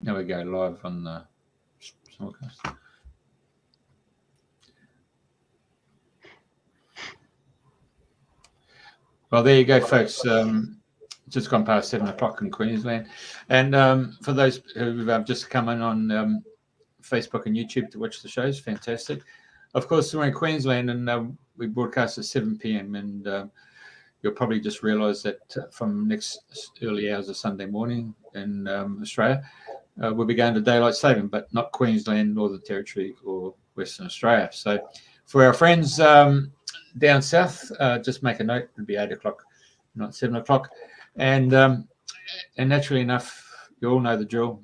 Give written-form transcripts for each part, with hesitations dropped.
There we go, live on the simulcast. Well, there you go, folks. Just gone past 7 o'clock in Queensland. And for those who have just come in on Facebook and YouTube to watch the shows, fantastic. Of course, we're in Queensland and we broadcast at 7 p.m. and you'll probably just realise that from next early hours of Sunday morning in Australia, we'll be going to daylight saving, but not Queensland, Northern Territory or Western Australia. So for our friends down south, just make a note, it'll be 8 o'clock, not 7 o'clock. And naturally enough, you all know the drill.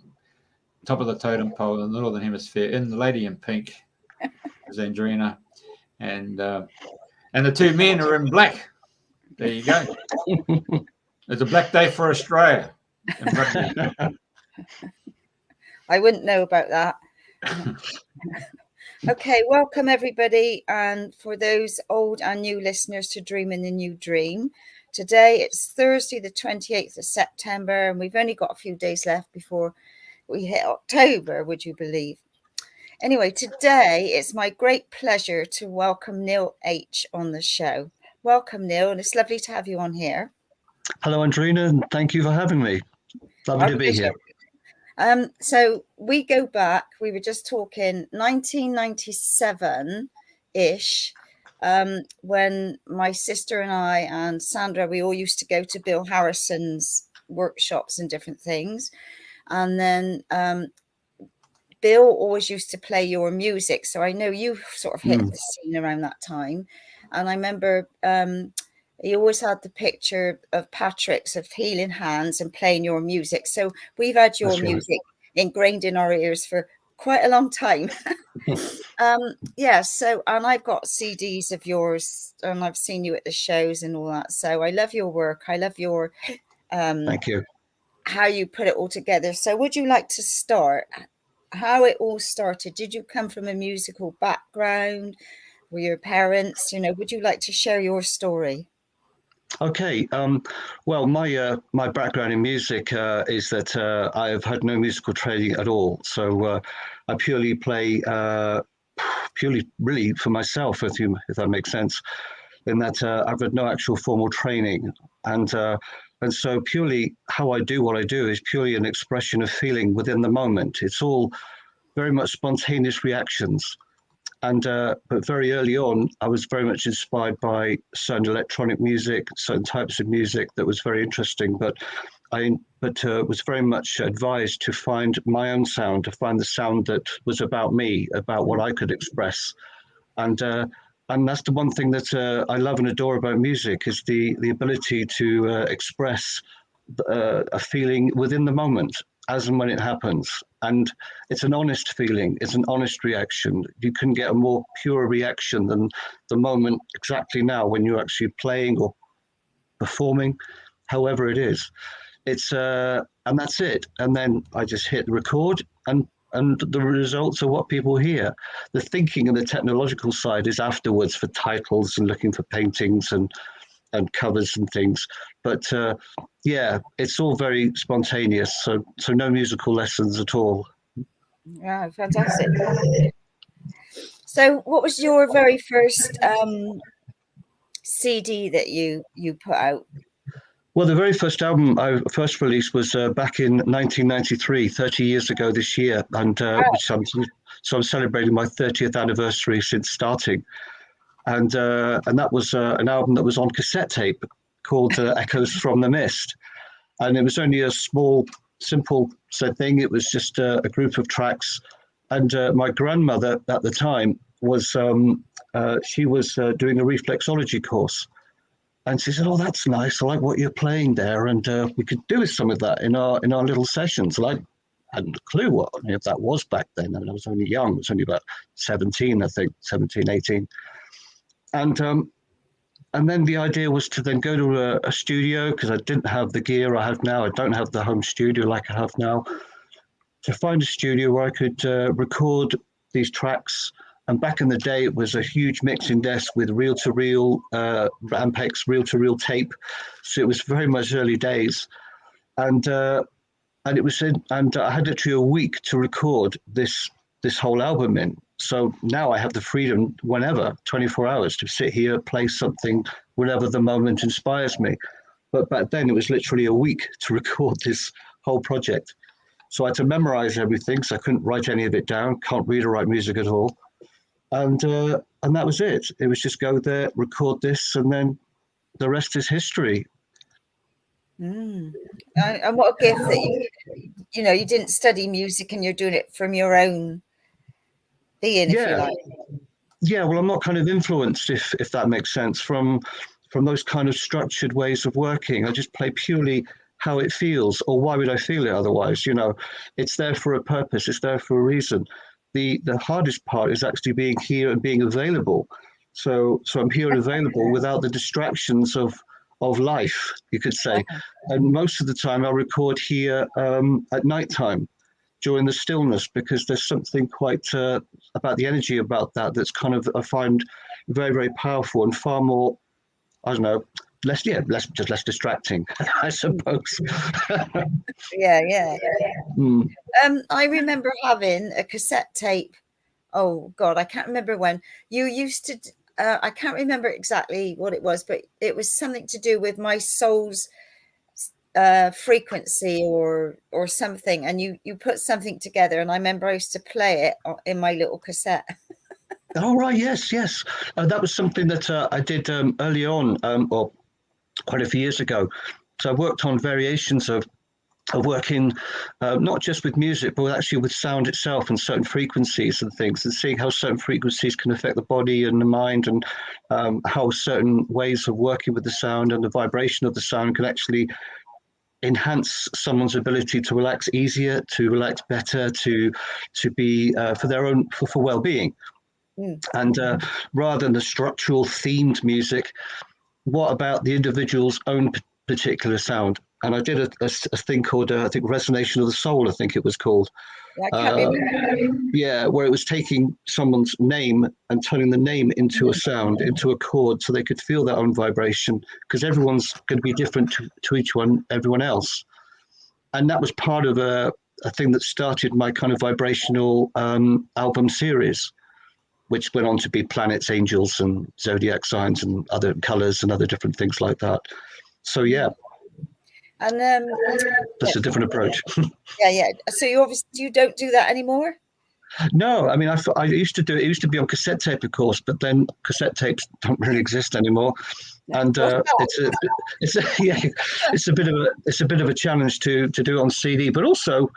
Top of the totem pole in the Northern Hemisphere, in the lady in pink is Andrena. And the two men are in black. There you go. It's a black day for Australia. I wouldn't know about that. Okay, welcome everybody. And for those old and new listeners to Dreaming the New Dream, today it's Thursday, the 28th of September, and we've only got a few days left before we hit October, would you believe? Anyway, today it's my great pleasure to welcome Neil H. on the show. Welcome, Neil, and it's lovely to have you on here. Hello, Andrena, and thank you for having me. Lovely to be here. So we go back, we were just talking 1997-ish, when my sister and I and Sandra, we all used to go to Bill Harrison's workshops and different things. And then Bill always used to play your music. So I know you sort of hit the scene around that time. And I remember he always had the picture of Patrick's of healing hands and playing your music. So we've had your music ingrained in our ears for quite a long time. Yeah, so, and I've got CDs of yours and I've seen you at the shows and all that. So I love your work. I love your thank you. How you put it all together. So would you like to start how it all started? Did you come from a musical background? Were your parents, would you like to share your story? Okay. Well, my background in music is that I have had no musical training at all. So I purely play really for myself, if that makes sense, in that I've had no actual formal training. And so purely how I do what I do is purely an expression of feeling within the moment. It's all very much spontaneous reactions. And but very early on, I was very much inspired by certain electronic music, certain types of music that was very interesting. But was very much advised to find my own sound, to find the sound that was about me, about what I could express. And that's the one thing that I love and adore about music is the ability to express a feeling within the moment, as and when it happens. And it's an honest feeling, it's an honest reaction. You couldn't get a more pure reaction than the moment exactly now when you're actually playing or performing, however it is. It's and that's it. And then I just hit record and the results are what people hear. The thinking and the technological side is afterwards for titles and looking for paintings and covers and things. But yeah, it's all very spontaneous. So no musical lessons at all. Yeah, fantastic. So what was your very first CD that you put out? Well, the very first album I first released was back in 1993, 30 years ago this year. And I'm celebrating my 30th anniversary since starting. And that was an album that was on cassette tape called Echoes from the Mist. And it was only a small, simple thing. It was just a group of tracks. And my grandmother at the time was, she was doing a reflexology course. And she said, "Oh, that's nice. I like what you're playing there. And we could do with some of that in our little sessions." Like, I hadn't a clue what any of that was back then. I mean, I was only young. I was only about 17, I think, 17, 18. And then the idea was to then go to a studio, because I didn't have the gear I have now. I don't have the home studio like I have now. To find a studio where I could record these tracks. And back in the day, it was a huge mixing desk with reel-to-reel, Rampex reel-to-reel tape. So it was very much early days. And and I had literally a week to record this whole album in. So now I have the freedom whenever, 24 hours, to sit here, play something, whenever the moment inspires me. But back then it was literally a week to record this whole project. So I had to memorize everything, so I couldn't write any of it down, can't read or write music at all. And that was it. It was just go there, record this, and then the rest is history. And what a gift that you didn't study music and you're doing it from your own being, if you like. Yeah, well, I'm not kind of influenced, if that makes sense, from those kind of structured ways of working. I just play purely how it feels, or why would I feel it otherwise? It's there for a purpose. It's there for a reason. The hardest part is actually being here and being available. So I'm here and available without the distractions of life, you could say. And most of the time I record here at nighttime during the stillness, because there's something quite about the energy about that's kind of, I find, very, very powerful and far more, I don't know, less distracting, I suppose. Yeah. I remember having a cassette tape. Oh God, I can't remember when. You used to, I can't remember exactly what it was, but it was something to do with my soul's frequency or something. And you put something together, and I remember I used to play it in my little cassette. Oh, right, yes. That was something that I did early on, or quite a few years ago. So I worked on variations of working not just with music, but actually with sound itself and certain frequencies and things, and seeing how certain frequencies can affect the body and the mind, and how certain ways of working with the sound and the vibration of the sound can actually enhance someone's ability to relax easier, to relax better, to be for their own for well-being. And rather than the structural themed music, what about the individual's own particular sound? And I did a thing called, I think, Resonation of the Soul, I think it was called. Yeah, where it was taking someone's name and turning the name into a sound, into a chord, so they could feel their own vibration, because everyone's going to be different to everyone else. And that was part of a thing that started my kind of vibrational album series, which went on to be planets, angels, and zodiac signs, and other colors and other different things like that. So yeah. And that's a different approach. Yeah. So you don't do that anymore? No, I mean, I used to do it. It used to be on cassette tape, of course, but then cassette tapes don't really exist anymore, and it's a bit of a challenge to do it on CD, but also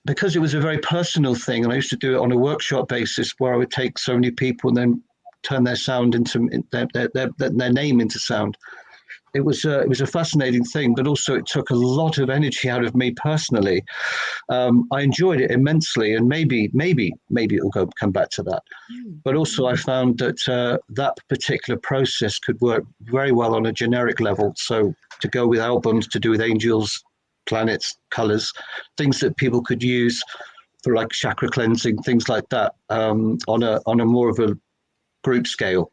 because it was a very personal thing, and I used to do it on a workshop basis, where I would take so many people and then turn their sound into their name into sound. It was a fascinating thing, but also it took a lot of energy out of me personally. I enjoyed it immensely, and maybe it'll come back to that. But also I found that that particular process could work very well on a generic level. So to go with albums, to do with angels, planets, colors, things that people could use for like chakra cleansing, things like that, on a more of a group scale.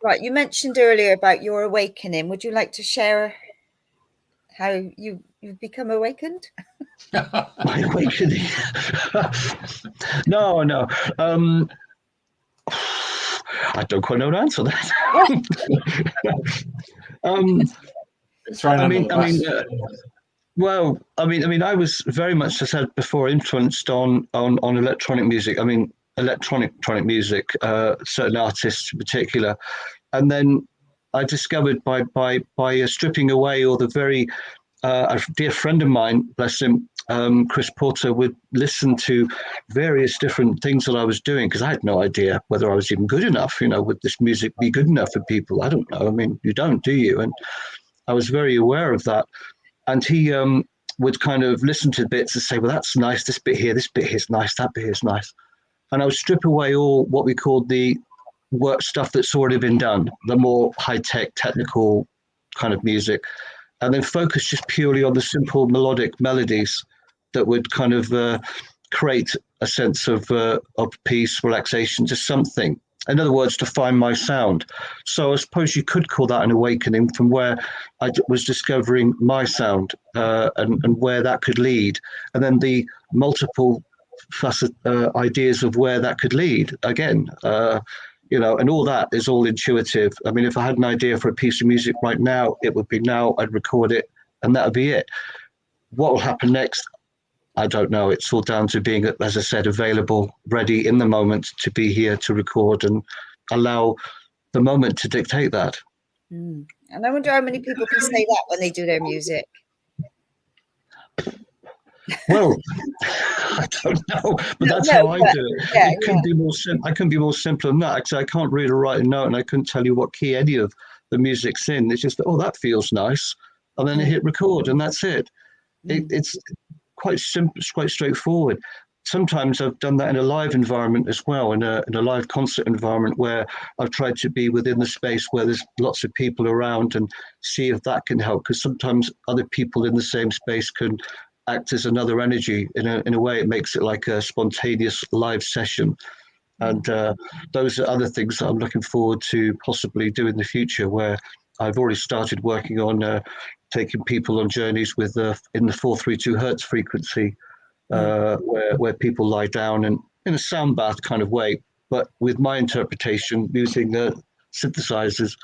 Right, you mentioned earlier about your awakening. Would you like to share how you've become awakened? My awakening? No. I don't quite know how to answer that. I was very much, as I said before, influenced on electronic music. I mean, electronic music, certain artists in particular, and then I discovered by stripping away all the very a dear friend of mine, bless him, Chris Porter, would listen to various different things that I was doing, because I had no idea whether I was even good enough. Would this music be good enough for people? I don't know. I mean, you don't, do you? And I was very aware of that. And he would kind of listen to bits and say, well, that's nice. This bit here is nice. That bit is nice. And I would strip away all what we called the work stuff that's already been done, the more high-tech, technical kind of music, and then focus just purely on the simple melodic melodies that would kind of create a sense of peace, relaxation, just something. In other words, to find my sound. So I suppose you could call that an awakening from where I was discovering my sound and where that could lead. And then the multiple facet ideas of where that could lead again. And all that is all intuitive. I mean, if I had an idea for a piece of music right now, it would be now, I'd record it, and that would be it. What will happen next? I don't know. It's all down to being, as I said, available, ready in the moment to be here to record and allow the moment to dictate that. And I wonder how many people can say that when they do their music. Well, I don't know, but that's how I do it. Yeah, it couldn't be more simple. I couldn't be more simple than that. Actually, I can't read or write a note, and I couldn't tell you what key any of the music's in. It's just, oh, that feels nice, and then I hit record, and that's it. It's quite simple, it's quite straightforward. Sometimes I've done that in a live environment as well, in a live concert environment where I've tried to be within the space where there's lots of people around and see if that can help. Because sometimes other people in the same space can act as another energy. In a way, it makes it like a spontaneous live session. And those are other things that I'm looking forward to possibly do in the future, where I've already started working on taking people on journeys with in the 432 hertz frequency, where people lie down and in a sound bath kind of way, but with my interpretation using synthesizers,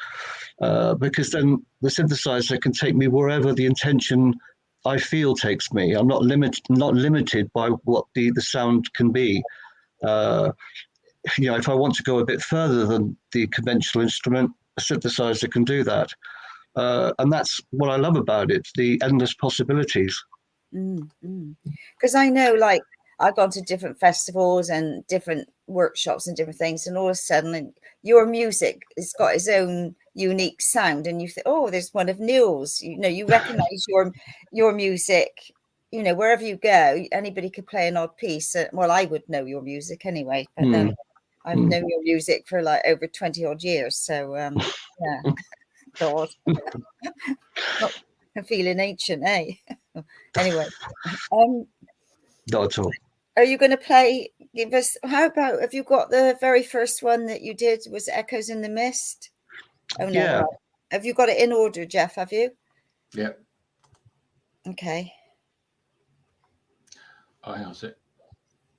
because then the synthesizer can take me wherever the intention I feel takes me. I'm not limited by what the sound can be. If I want to go a bit further than the conventional instrument, a synthesizer can do that. And that's what I love about it, the endless possibilities. Because I know, like, I've gone to different festivals and different workshops and different things, and all of a sudden your music has got its own unique sound, and you think, oh, there's one of Neil's. You recognize your music, wherever you go. Anybody could play an odd piece. Well, I would know your music anyway, but then I've known your music for like over 20 odd years. So yeah. God. I'm feeling ancient, eh? Anyway, not at all. Are you going to give us, how about, have you got the very first one that you did, was Echoes in the Mist? Oh no. Yeah. Right. Have you got it in order, Jeff, have you? Yeah. Okay. Oh, how's it?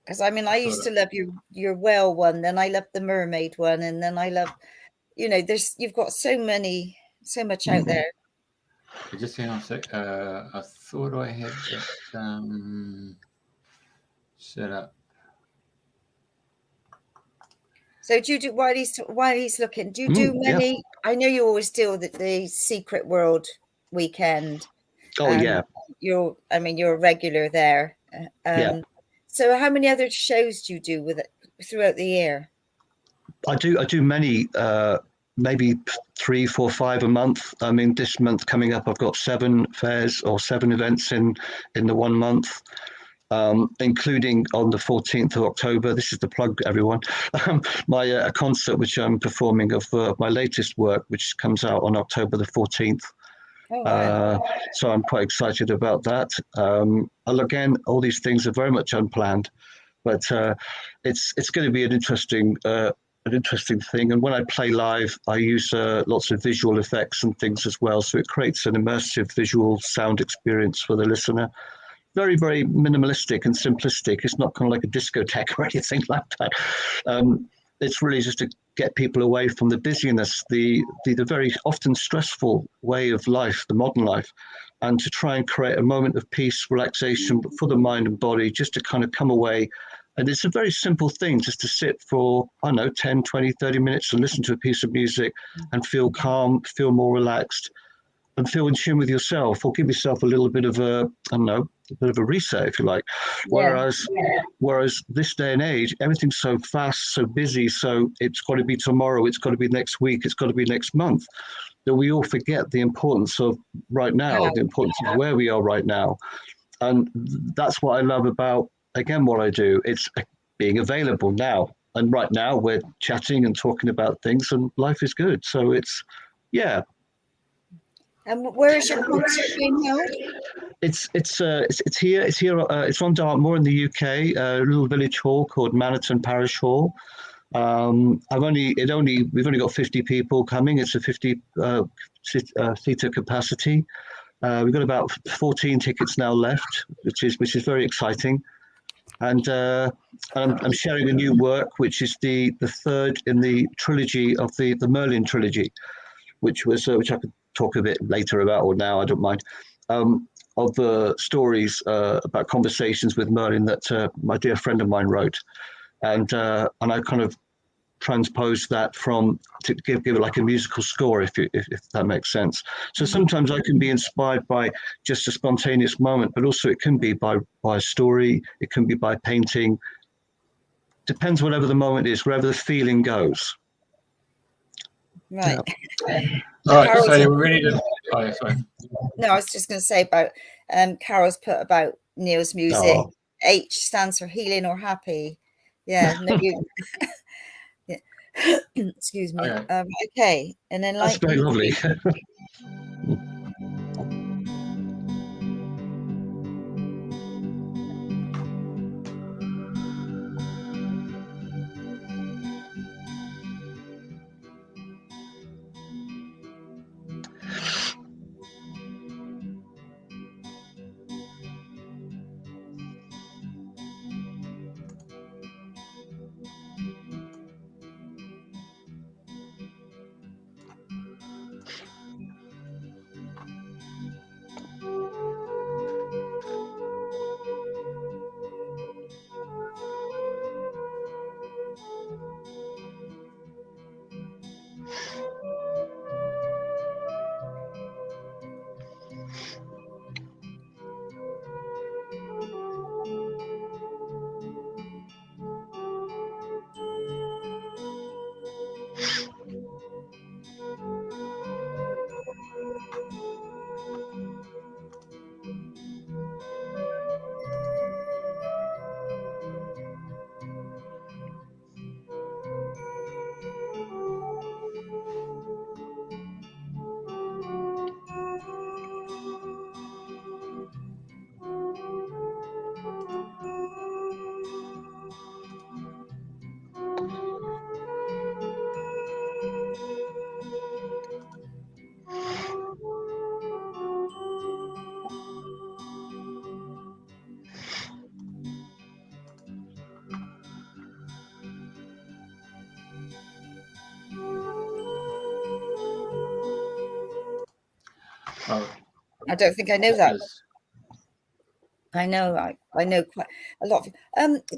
Because I used to love your whale one, then I loved the mermaid one, and then I love, you've got so much out there. Just hang on a sec. I thought I had that set up. So do you do, while he's looking, do you do many? Yeah. I know you always do the Secret World weekend. Oh yeah. You're a regular there. Yeah. So how many other shows do you do with it throughout the year? I do many, maybe 3, 4, 5 a month. I mean, this month coming up, I've got 7 fairs or 7 events in the 1 month, including on the 14th of October. This is the plug, everyone. A concert which I'm performing of my latest work, which comes out on October the 14th. Oh, wow. So I'm quite excited about that. Again, all these things are very much unplanned, but it's going to be an interesting thing. And when I play live, I use lots of visual effects and things as well. So it creates an immersive visual sound experience for the listener. Very, very minimalistic and simplistic. It's not kind of like a discotheque or anything like that. It's really just to get people away from the busyness, the very often stressful way of life, the modern life, and to try and create a moment of peace, relaxation for the mind and body, just to kind of come away. And it's a very simple thing, just to sit for, 10, 20, 30 minutes and listen to a piece of music and feel calm, feel more relaxed, and feel in tune with yourself, or give yourself a little bit of a bit of a reset, if you like. Whereas this day and age, everything's so fast, so busy, so it's got to be tomorrow, it's got to be next week, it's got to be next month, that we all forget the importance of right now, the importance of where we are right now. And that's what I love about, again, what I do. It's being available now. And right now we're chatting and talking about things, and life is good. So it's, yeah. And where is your concert being held? It's here. It's on Dartmoor in the UK, a little village hall called Maniton Parish Hall. We've only got 50 people coming. It's a 50 seater capacity. We've got about 14 tickets now left, which is very exciting. And I'm sharing a new work, which is the third in the trilogy of the Merlin trilogy, which I could talk a bit later about, or now, I don't mind. Of the stories about conversations with Merlin that my dear friend of mine wrote, and I kind of transposed that to give it like a musical score, if that makes sense. So sometimes I can be inspired by just a spontaneous moment, but also it can be by a story, it can be by painting. Depends whatever the moment is, wherever the feeling goes. Right. Yeah. All right, so we're ready to. Oh, yeah, sorry. No, I was just going to say about Carol's put about Neil's music. Oh. H stands for healing or happy. Yeah. No, yeah. Excuse me. Okay. Okay. And then that's very lovely. I don't think I know that. I know quite a lot of.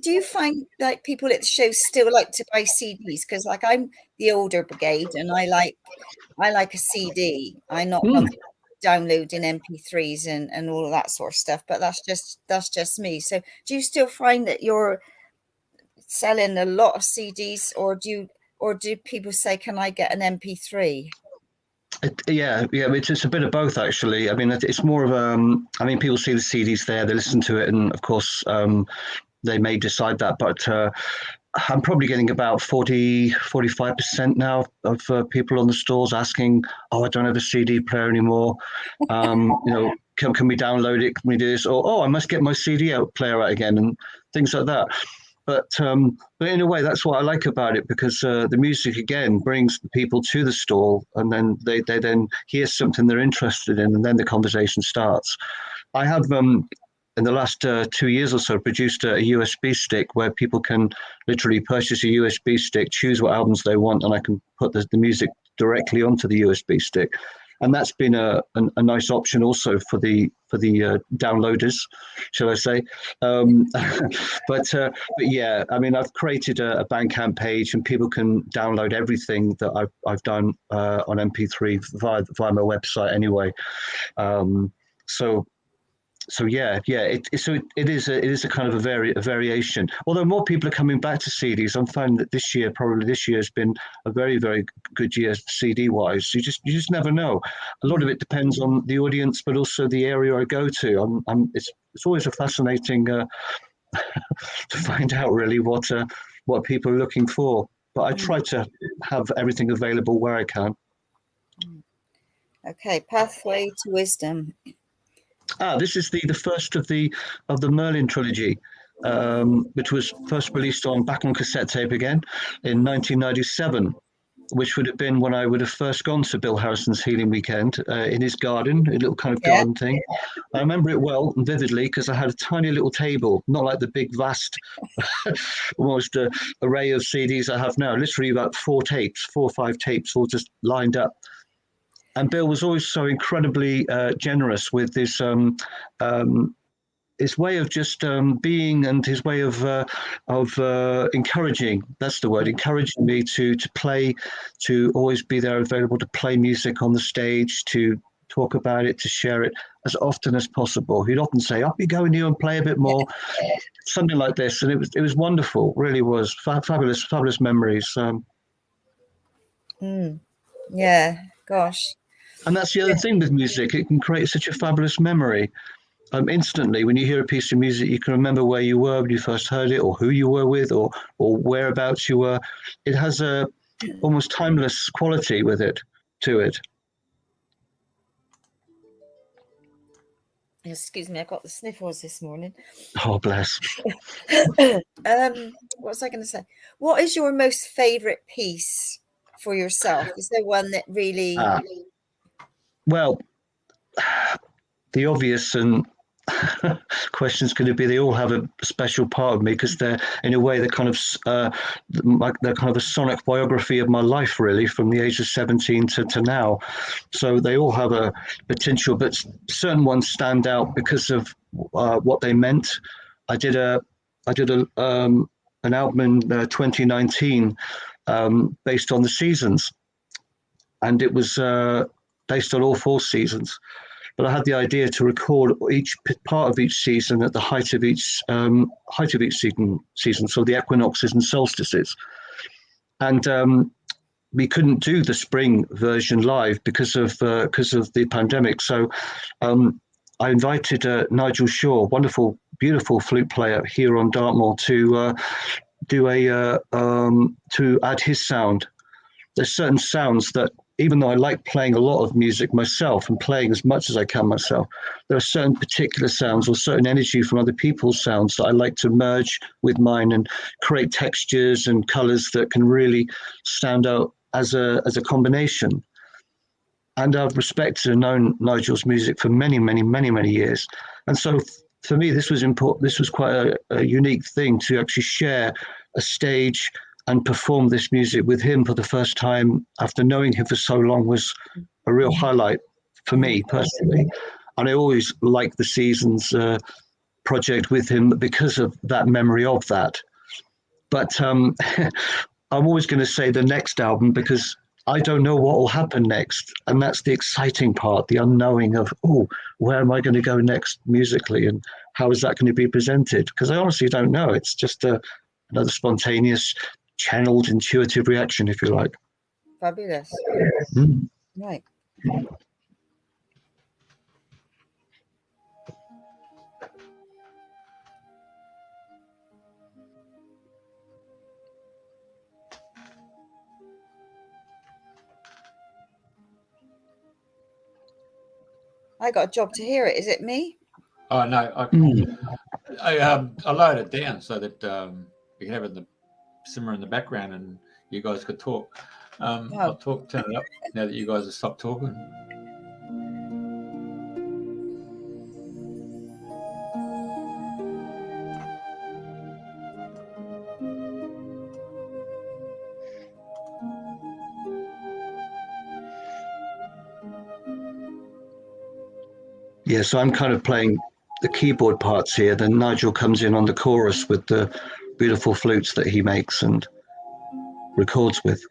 Do you find like people at the show still like to buy CDs? Because like I'm the older brigade, and I like a CD. I'm not downloading MP3s and all of that sort of stuff. But that's just me. So do you still find that you're selling a lot of CDs, or do people say, "Can I get an MP3?" Yeah, it's a bit of both, actually. I mean, it's more of I mean, people see the CDs there, they listen to it, and of course, they may decide that. But I'm probably getting about 45% now of people on the stores asking, "Oh, I don't have a CD player anymore. Can we download it? Can we do this?" Or, "Oh, I must get my CD player out again," and things like that. But in a way, that's what I like about it, because the music, again, brings the people to the stall, and then they then hear something they're interested in, and then the conversation starts. I have, in the last 2 years or so, produced a USB stick where people can literally purchase a USB stick, choose what albums they want, and I can put the music directly onto the USB stick. And that's been a nice option also for the downloaders, shall I say? But yeah, I mean, I've created a Bandcamp page, and people can download everything that I've done on MP3 via my website anyway. So yeah, it is a kind of a variation. Although more people are coming back to CDs, I'm finding that this year has been a very, very good year CD wise. You just never know. A lot of it depends on the audience, but also the area I go to. It's always a fascinating to find out really what people are looking for. But I try to have everything available where I can. Okay, Pathway to Wisdom. This is the first of the Merlin trilogy. which was first released back on cassette tape again in 1997, which would have been when I would have first gone to Bill Harrison's Healing Weekend in his garden, a little kind of garden thing. I remember it well and vividly because I had a tiny little table, not like the big, vast, almost array of CDs I have now, literally about 4 or 5 tapes all just lined up. And Bill was always so incredibly generous with his way of just being, and his way of encouraging. That's the word, encouraging me to play, to always be there available to play music on the stage, to talk about it, to share it as often as possible. He'd often say, "Up you go, Neil, and play a bit more," something like this, and it was wonderful. Really was fabulous memories. Yeah, gosh. And that's the other thing with music; it can create such a fabulous memory. Instantly, when you hear a piece of music, you can remember where you were when you first heard it, or who you were with, or whereabouts you were. It has a almost timeless quality with it, to it. Excuse me, I got the sniffles this morning. Oh, bless. What was I going to say? What is your most favorite piece for yourself? Is there one that really... Well, the obvious and question's going to be, they all have a special part of me because they're, in a way, they're kind of a sonic biography of my life, really, from the age of 17 to now. So they all have a potential, but certain ones stand out because of what they meant. I did an album in 2019 based on the seasons, and it was based on all 4 seasons. But I had the idea to record each part of each season at the height of each season, so the equinoxes and solstices. And we couldn't do the spring version live because of the pandemic. So I invited Nigel Shaw, wonderful, beautiful flute player here on Dartmoor, to add his sound. There's certain sounds that, even though I like playing a lot of music myself and playing as much as I can myself, there are certain particular sounds or certain energy from other people's sounds that I like to merge with mine and create textures and colors that can really stand out as a combination. And I've respected and known Nigel's music for many, many, many, many years. And so for me, this was important. This was quite a unique thing to actually share a stage and perform this music with him for the first time after knowing him for so long was a real highlight for me personally. And I always liked the Seasons project with him because of that memory of that. But I'm always going to say the next album, because I don't know what will happen next. And that's the exciting part, the unknowing of, where am I going to go next musically, and how is that going to be presented? Because I honestly don't know. It's just another spontaneous, channeled, intuitive reaction, if you like. Fabulous. Right. I got a job to hear it. Is it me? Oh no, I lowered it down so that we can have it simmer in the background and you guys could talk. I'll turn it up now that you guys have stopped talking. Yeah, so I'm kind of playing the keyboard parts here. Then Nigel comes in on the chorus with the beautiful flutes that he makes and records with.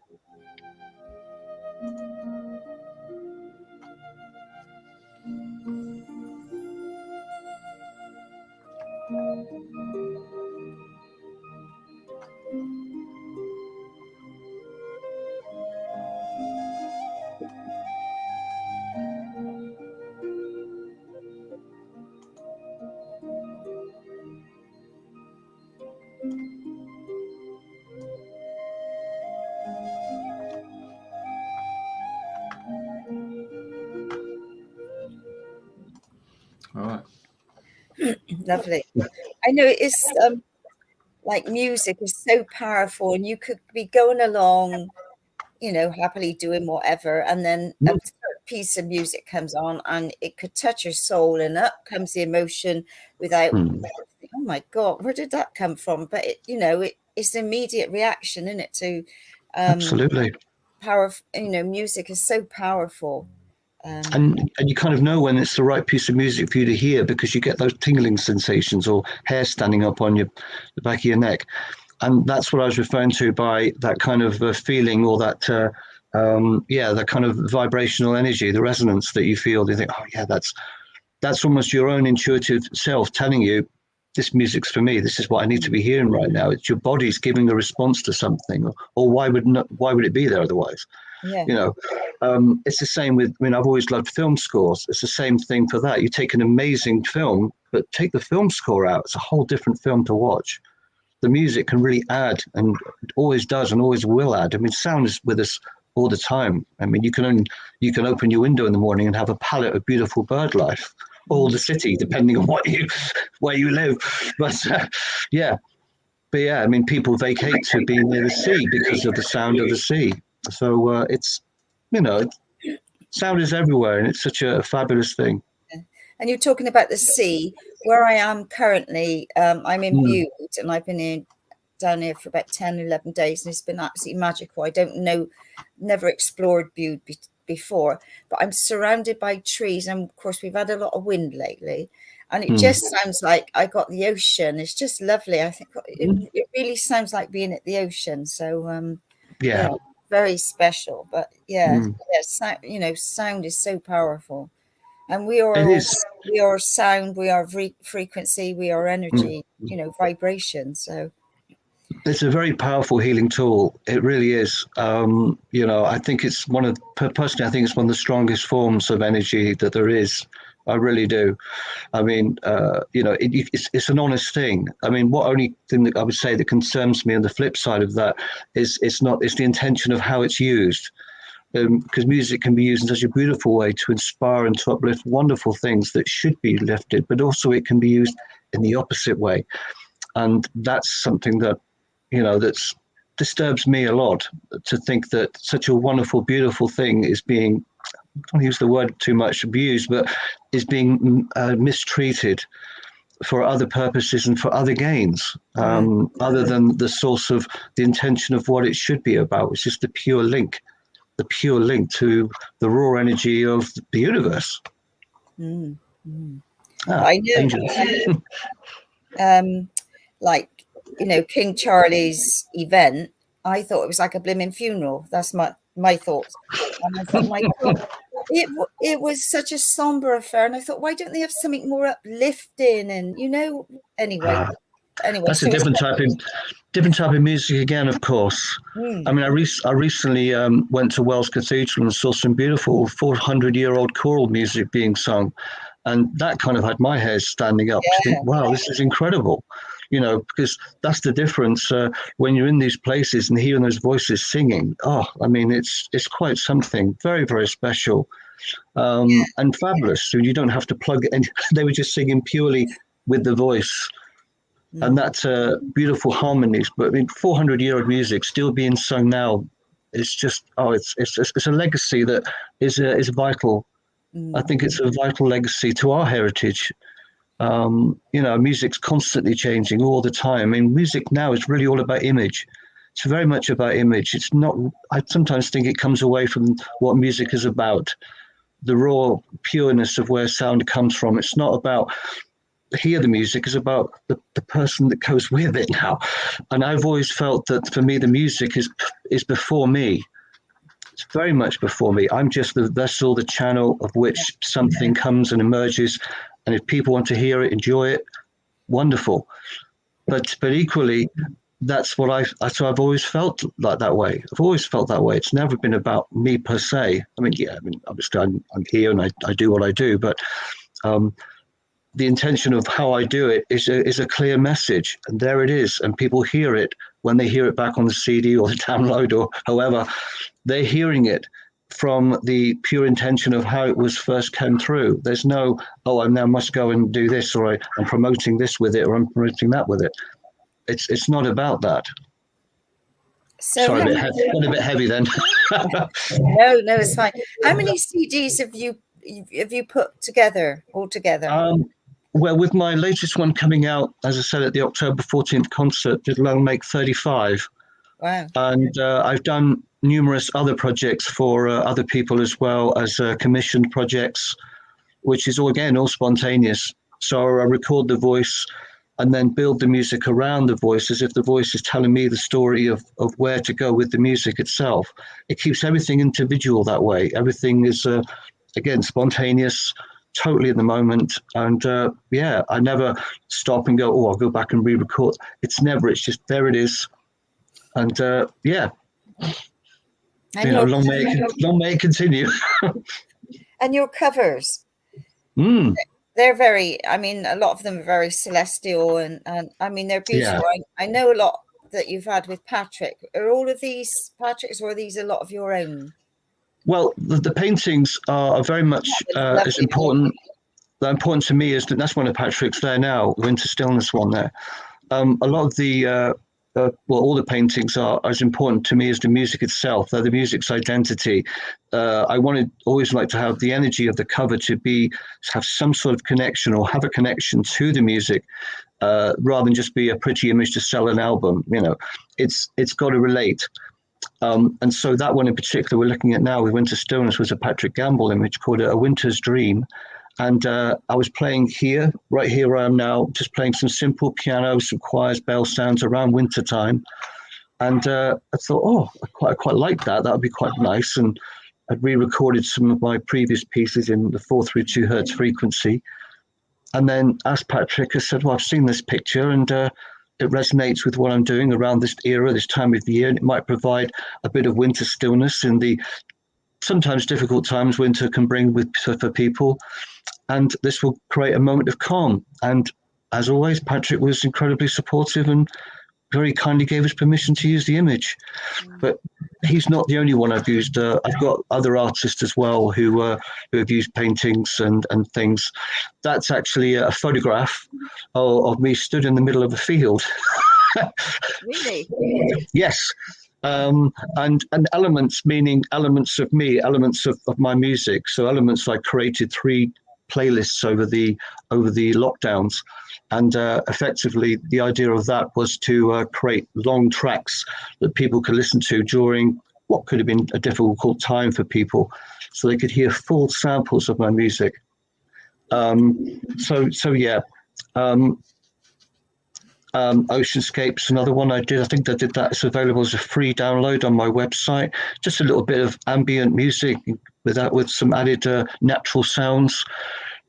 All right. Lovely. I know it's like music is so powerful, and you could be going along, you know, happily doing whatever, and then a piece of music comes on and it could touch your soul, and up comes the emotion without, oh my God, where did that come from? But it, you know, it's an immediate reaction, isn't it, to Absolutely. power, you know, music is so powerful. And you kind of know when it's the right piece of music for you to hear, because you get those tingling sensations or hair standing up on the back of your neck. And that's what I was referring to by that kind of feeling, or that that kind of vibrational energy, the resonance that you feel. You think, oh yeah, that's almost your own intuitive self telling you, this music's for me. This is what I need to be hearing right now. It's your body's giving a response to something, or why would it be there otherwise? Yeah. You know, it's the same with, I mean, I've always loved film scores. It's the same thing for that. You take an amazing film, but take the film score out, it's a whole different film to watch. The music can really add, and it always does and always will add. I mean, sound is with us all the time. I mean, you can open your window in the morning and have a palette of beautiful bird life, or the city, depending on where you live. But I mean, people vacate to be near the sea because of the sound of the sea. So it's, you know, sound is everywhere, and it's such a fabulous thing. And you're talking about the sea. Where I am currently, I'm in Bude, and I've been down here for about 10, 11 days, and it's been absolutely magical. I don't know, never explored Bude before, but I'm surrounded by trees, and of course we've had a lot of wind lately, and it just sounds like I got the ocean. It's just lovely. I think it really sounds like being at the ocean. So yeah, very special. But you know, sound is so powerful, and we are sound, we are frequency, we are energy, you know, vibration. So it's a very powerful healing tool. It really is. You know, I think it's personally, I think it's one of the strongest forms of energy that there is. I really do. I mean, you know, it's an honest thing. I mean, what only thing that I would say that concerns me on the flip side of that is it's the intention of how it's used. Because music can be used in such a beautiful way to inspire and to uplift wonderful things that should be lifted, but also it can be used in the opposite way. And that's something that, you know, that's disturbs me a lot, to think that such a wonderful, beautiful thing is being, I don't use the word too much, abused, but is being mistreated for other purposes and for other gains, other than the source of the intention of what it should be about, which is the pure link to the raw energy of the universe. I know, like, you know, King Charlie's event, I thought it was like a blimmin' funeral. That's my thoughts. And I thought, my God, it was such a somber affair. And I thought, why don't they have something more uplifting? And, you know, anyway. That's a different type of music again, of course. I mean, I recently went to Wells Cathedral and saw some beautiful 400-year-old choral music being sung, and that kind of had my hairs standing up to think, wow, this is incredible, you know, because that's the difference when you're in these places and hearing those voices singing. Oh, I mean, it's quite something, very, very special, and fabulous. So you don't have to plug it in. They were just singing purely with the voice. And that's beautiful harmonies. But I mean, 400-year-old music still being sung now, it's just, it's a legacy that is vital. I think it's a vital legacy to our heritage. You know, music's constantly changing all the time. I mean, music now is really all about image. It's very much about image. It's not, I sometimes think it comes away from what music is about, the raw pureness of where sound comes from. It's not about hear the music, is about the person that goes with it now. And I've always felt that for me, the music is before me. It's very much before me. I'm just the vessel, the channel of which something comes and emerges. And if people want to hear it, enjoy it, wonderful. But equally, that's what I've always felt like that way. I've always felt that way. It's never been about me per se. I mean, obviously I'm here and I do what I do, but the intention of how I do it is a clear message, and there it is. And people hear it when they hear it back on the CD or the download or however, they're hearing it. from the pure intention of how it was first came through. There's no, oh, I now must go and do this, or I'm promoting this with it, or I'm promoting that with it. It's not about that. So Sorry, got a bit heavy then. No, it's fine. How many CDs have you put together altogether? Well, with my latest one coming out, as I said, at the October 14th concert, it'll only make 35. Wow. And I've done numerous other projects for other people as well as commissioned projects, which is all spontaneous. So I record the voice and then build the music around the voice as if the voice is telling me the story of where to go with the music itself. It keeps everything individual that way. Everything is, again, spontaneous, totally in the moment. And I never stop and go, oh, I'll go back and re-record. It's just there it is. And long may it continue. And your covers. They're very, I mean, a lot of them are very celestial and I mean, they're beautiful. Yeah. I know a lot that you've had with Patrick. Are all of these Patrick's, or are these a lot of your own? Well, the paintings are very much as important. They're important to me. That's one of Patrick's there now, Winter Stillness one there. A lot of the, all the paintings are as important to me as the music itself. They're the music's identity. I always like to have the energy of the cover to have some sort of connection, or have a connection to the music, rather than just be a pretty image to sell an album. You know, it's got to relate. And so that one in particular we're looking at now with Winter Stillness was a Patrick Gamble image called A Winter's Dream. And I was playing right here where I am now, just playing some simple piano, some choirs, bell sounds around winter time. And I thought, I quite like that. That would be quite nice. And I'd re-recorded some of my previous pieces in the 432 hertz frequency. And then asked Patrick, I said, well, I've seen this picture and it resonates with what I'm doing around this era, this time of the year. And it might provide a bit of winter stillness in the sometimes difficult times winter can bring for people. And this will create a moment of calm. And as always, Patrick was incredibly supportive and very kindly gave us permission to use the image. But he's not the only one I've used. I've got other artists as well who have used paintings and things. That's actually a photograph of me stood in the middle of a field. Really? Yes. And elements, meaning elements of me, elements of my music. So elements, I created 3 playlists over the lockdowns, and effectively the idea of that was to create long tracks that people could listen to during what could have been a difficult time for people, so they could hear full samples of my music. Oceanscapes, another one I did. I think I did that. It's available as a free download on my website. Just a little bit of ambient music with some added natural sounds.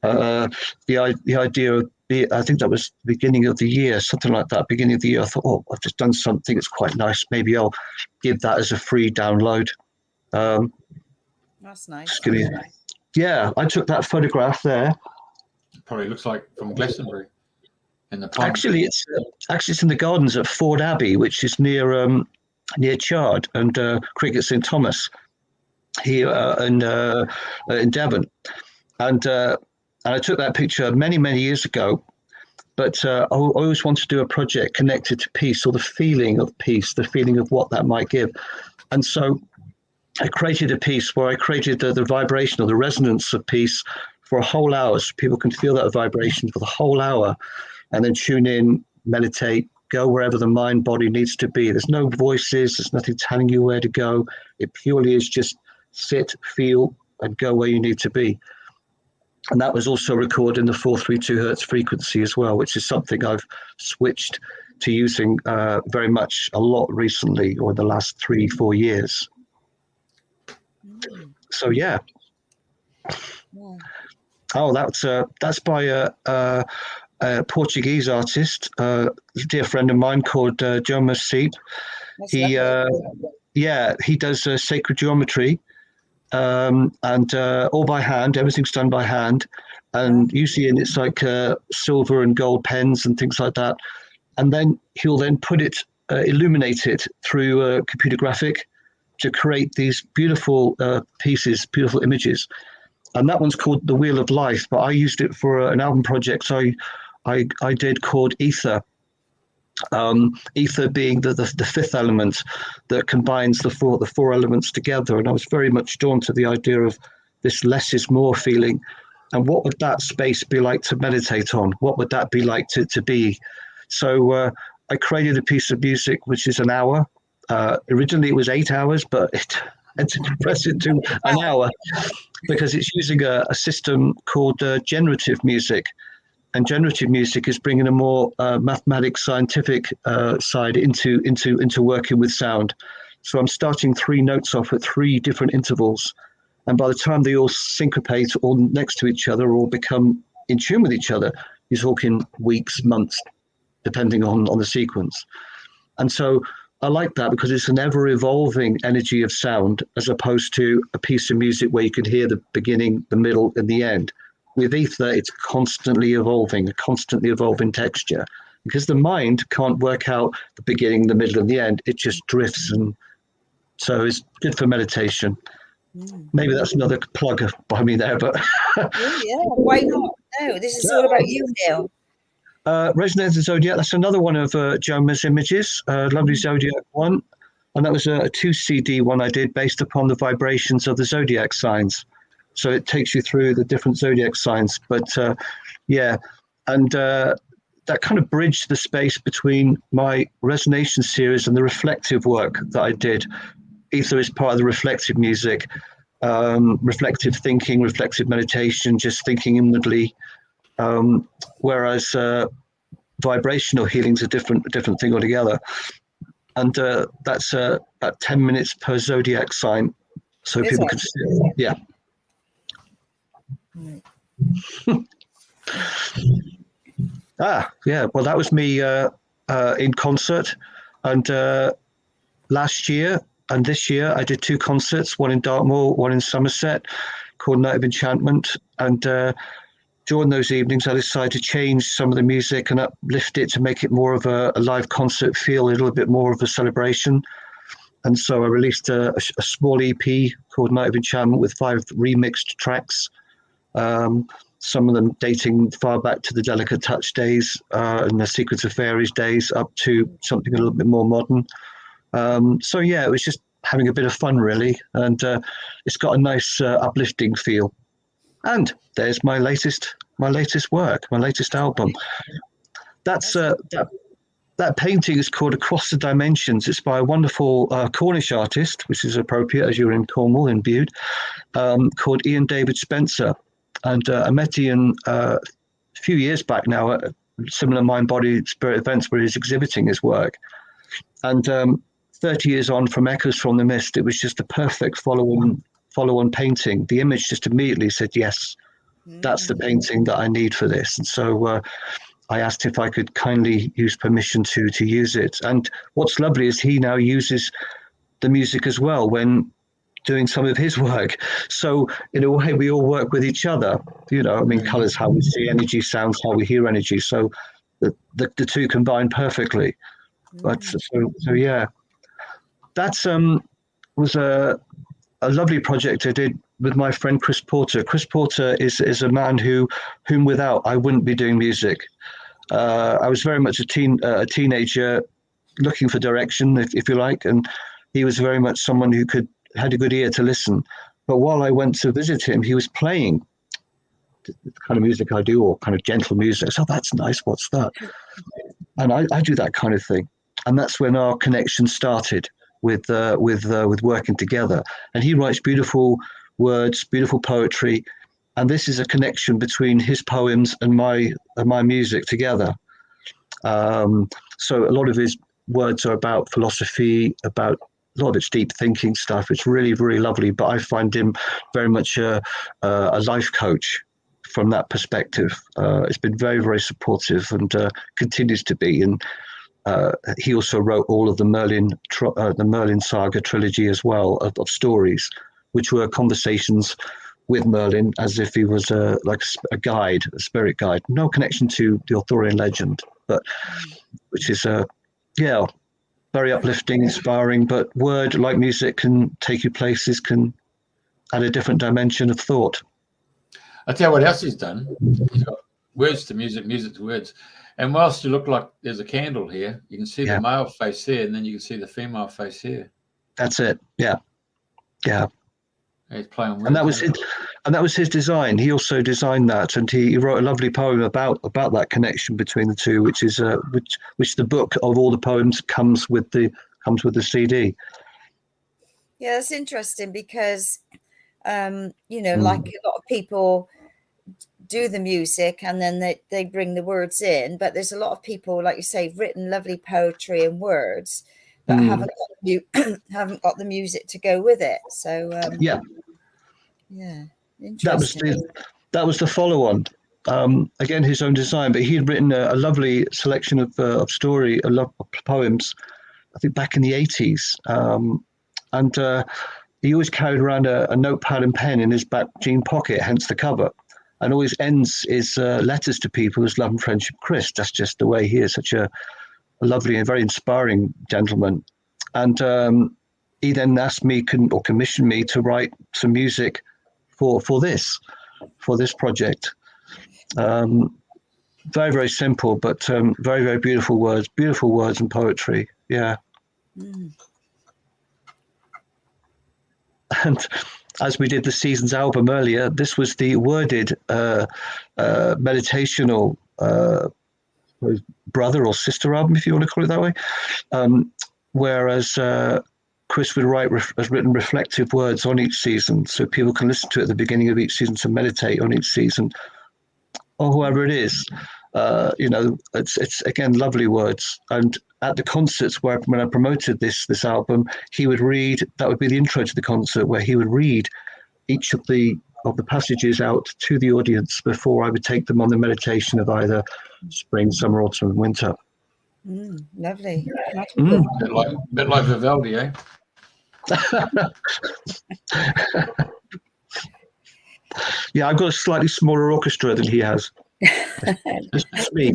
The idea of I think that was the beginning of the year, something like that. Beginning of the year, I thought, I've just done something. It's quite nice. Maybe I'll give that as a free download. That's nice. Yeah, I took that photograph there. Probably looks like from Glastonbury. In the pond. Actually, it's in the gardens at Ford Abbey, which is near Chard and Cricket St Thomas here in Devon. And I took that picture many years ago. But I always wanted to do a project connected to peace, or the feeling of peace, the feeling of what that might give. And so I created a piece where I created the vibration or the resonance of peace for a whole hour, so people can feel that vibration for the whole hour. And then tune in, meditate, go wherever the mind, body needs to be. There's no voices, there's nothing telling you where to go. It purely is just sit, feel, and go where you need to be. And that was also recorded in the 432 hertz frequency as well, which is something I've switched to using very much a lot recently, or the last 3-4 years. So, yeah. Oh, that's by a Portuguese artist, a dear friend of mine called Joe Masip. He does sacred geometry, and all by hand. Everything's done by hand, and usually it's like silver and gold pens and things like that. And then he'll put it, illuminate it through computer graphic, to create these beautiful pieces, beautiful images. And that one's called The Wheel of Life, but I used it for an album project I did called Ether. Ether being the fifth element that combines the four elements together. And I was very much drawn to the idea of this less is more feeling. And what would that space be like to meditate on? What would that be like to be? So I created a piece of music, which is an hour. Originally it was 8 hours, but I had to compress it to an hour because it's using a system called generative music. And generative music is bringing a more mathematics, scientific side into working with sound. So I'm starting 3 notes off at 3 different intervals. And by the time they all syncopate all next to each other or become in tune with each other, you're talking weeks, months, depending on the sequence. And so I like that because it's an ever-evolving energy of sound as opposed to a piece of music where you can hear the beginning, the middle, and the end. With ether, it's constantly evolving, a constantly evolving texture, because the mind can't work out the beginning, the middle, and the end. It just drifts, and so it's good for meditation. Maybe that's another plug by me there, but yeah, why not? No, this is all about you, Neil. Resonance of Zodiac. That's another one of Joma's images. Lovely Zodiac one, and that was a 2 CD one I did based upon the vibrations of the zodiac signs. So it takes you through the different zodiac signs. But yeah, and that kind of bridged the space between my resonation series and the reflective work that I did. Ether is part of the reflective music, reflective thinking, reflective meditation, just thinking inwardly. Whereas vibrational healing is a different thing altogether. And that's about 10 minutes per zodiac sign. So people can see, yeah. Yeah, well, that was me in concert, and last year and this year I did 2 concerts, one in Dartmoor, one in Somerset, called Night of Enchantment. And during those evenings I decided to change some of the music and uplift it to make it more of a live concert feel, a little bit more of a celebration. And so I released a small EP called Night of Enchantment with 5 remixed tracks. Some of them dating far back to the Delicate Touch days and the Sequence of Fairies days, up to something a little bit more modern. So yeah, it was just having a bit of fun really, and it's got a nice uplifting feel. And there's my latest work, my latest album. That's that painting is called Across the Dimensions. It's by a wonderful Cornish artist, which is appropriate as you're in Cornwall, in Bude, called Ian David Spencer. And I met Ian a few years back now at similar Mind, Body, Spirit events where he's exhibiting his work. And 30 years on from Echoes from the Mist, it was just a perfect follow-on painting. The image just immediately said, yes, that's the painting that I need for this. And so I asked if I could kindly use permission to use it. And what's lovely is he now uses the music as well when doing some of his work. So in a way, we all work with each other. You know, I mean, colors, how we see energy, sounds, how we hear energy. So the two combine perfectly. But so yeah, that's was a lovely project I did with my friend Chris Porter. Chris Porter is a man whom without I wouldn't be doing music. I was very much a teenager looking for direction, if you like, and he was very much someone who had a good ear to listen. But while I went to visit him, he was playing the kind of music I do, or kind of gentle music. So that's nice. What's that? And I do that kind of thing. And that's when our connection started with working together. And he writes beautiful words, beautiful poetry. And this is a connection between his poems and my music together. So a lot of his words are about philosophy, about a lot of it's deep thinking stuff. It's really, really lovely. But I find him very much a life coach from that perspective. It's been very, very supportive and continues to be. And he also wrote all of the Merlin saga trilogy as well of stories, which were conversations with Merlin as if he was like a guide, a spirit guide. No connection to the Arthurian legend, but which is very uplifting, inspiring. But word, like music, can take you places, can add a different dimension of thought. I'll tell you what else he's done. He's got words to music, music to words. And whilst you look like there's a candle here, you can see the male face here, and then you can see the female face here. That's it. Yeah. Yeah. He's playing words. And that was his design. He also designed that, and he wrote a lovely poem about that connection between the two, which is which the book of all the poems comes with the CD. Yeah, that's interesting because you know, like a lot of people do the music and then they bring the words in, but there's a lot of people, like you say, written lovely poetry and words, but haven't got the music to go with it. So yeah, interesting. That was the follow-on. Again, his own design, but he had written a lovely selection of poems, I think back in the 80s, and he always carried around a notepad and pen in his back jean pocket, hence the cover. And always ends his letters to people as love and friendship, Chris. That's just the way he is, such a lovely and very inspiring gentleman. And he then asked me or commissioned me to write some music for this project. Very, very simple, but very, very beautiful words and poetry. Yeah. And as we did the Seasons album earlier, this was the worded meditational brother or sister album, if you want to call it that way. Whereas Chris would has written reflective words on each season, so people can listen to it at the beginning of each season to meditate on each season, or whoever it is. It's again lovely words. And at the concerts when I promoted this album, he would read. That would be the intro to the concert, where he would read each of the passages out to the audience before I would take them on the meditation of either spring, summer, autumn, and winter. Lovely. Bit like Vivaldi, eh? Yeah, I've got a slightly smaller orchestra than he has. Just me.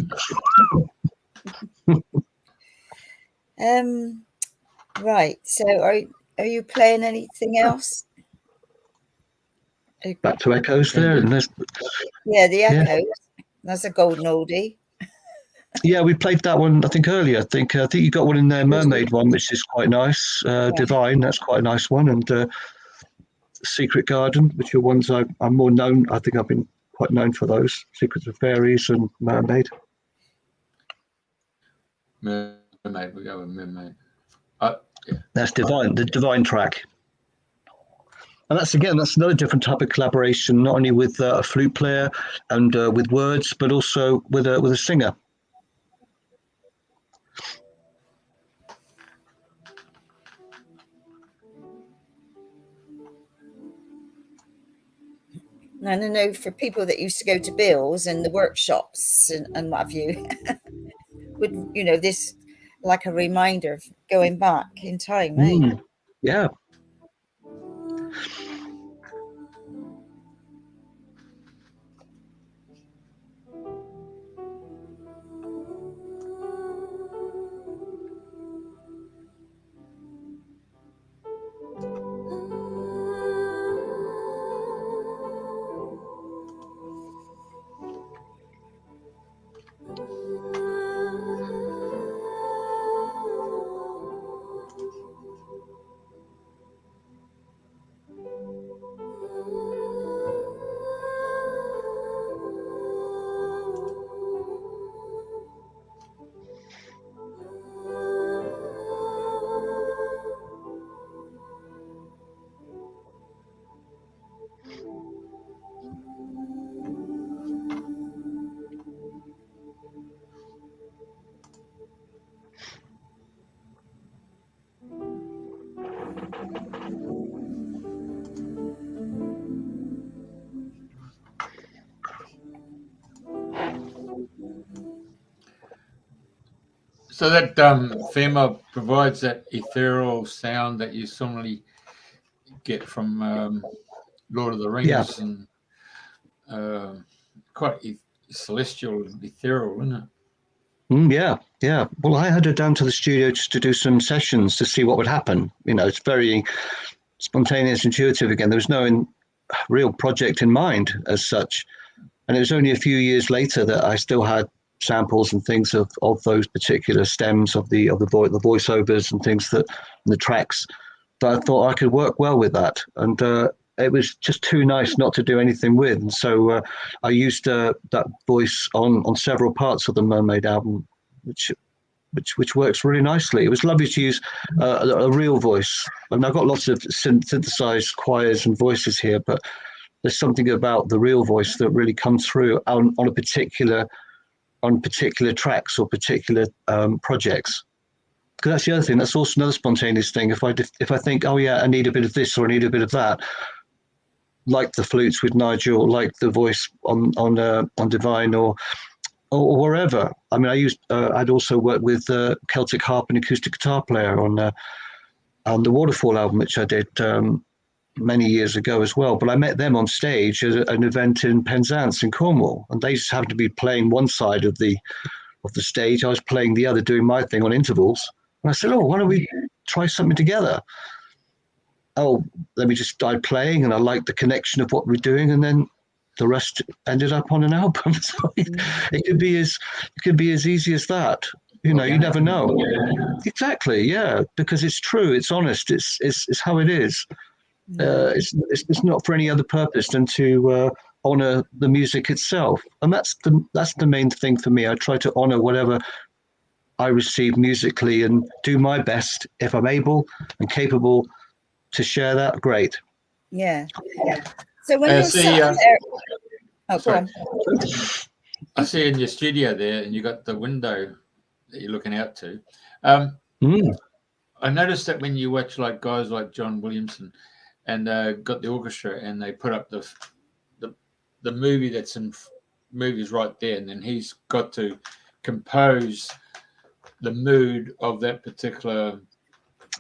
Right. So are you playing anything else? Back to Echoes there. And the Echoes. That's a golden oldie. Yeah, we played that one, I think, earlier. I think you got one in there, Mermaid one, which is quite nice. Divine, that's quite a nice one. And Secret Garden, which are ones I'm more known. I think I've been quite known for those. Secrets of Fairies and Mermaid. Mermaid, we go with Mermaid. That's Divine, the Divine track. And that's another different type of collaboration, not only with a flute player and with words, but also with a singer. And I know for people that used to go to Bill's and the workshops and what have you, would this like a reminder of going back in time, eh? Yeah. So that female provides that ethereal sound that you normally get from Lord of the Rings, and quite celestial, ethereal, isn't it? Yeah, yeah. Well, I had her down to the studio just to do some sessions to see what would happen. It's very spontaneous, intuitive again. There was no real project in mind as such. And it was only a few years later that I still had samples and things of those particular stems of the voiceovers and things and the tracks that I thought I could work well with that. And it was just too nice not to do anything with. And so I used that voice on several parts of the Mermaid album, which works really nicely. It was lovely to use a real voice. I mean, I've got lots of synthesized choirs and voices here, but there's something about the real voice that really comes through on particular tracks or particular projects. Because that's the other thing. That's also another spontaneous thing. If I think, oh yeah, I need a bit of this or I need a bit of that, like the flutes with Nigel, like the voice on Divine or wherever. I mean, I'd also worked with Celtic harp and acoustic guitar player on the Waterfall album, which I did many years ago as well. But I met them on stage at an event in Penzance in Cornwall, and they just happened to be playing one side of the stage. I was playing the other, doing my thing on intervals. And I said, oh, why don't we try something together? Oh, let me just start playing, and I liked the connection of what we're doing, and then the rest ended up on an album. So it could be as easy as that. You never know. Exactly, yeah, because it's true, it's honest, it's how it is. It's not for any other purpose than to honor the music itself, and that's the main thing for me. I try to honor whatever I receive musically and do my best if I'm able and capable to share that. Great. Yeah. So when you're sat there, go on. I see in your studio there, and you got the window that you're looking out to. I noticed that when you watch like guys like John Williamson and got the orchestra and they put up the movie that's in movies right there, and then he's got to compose the mood of that particular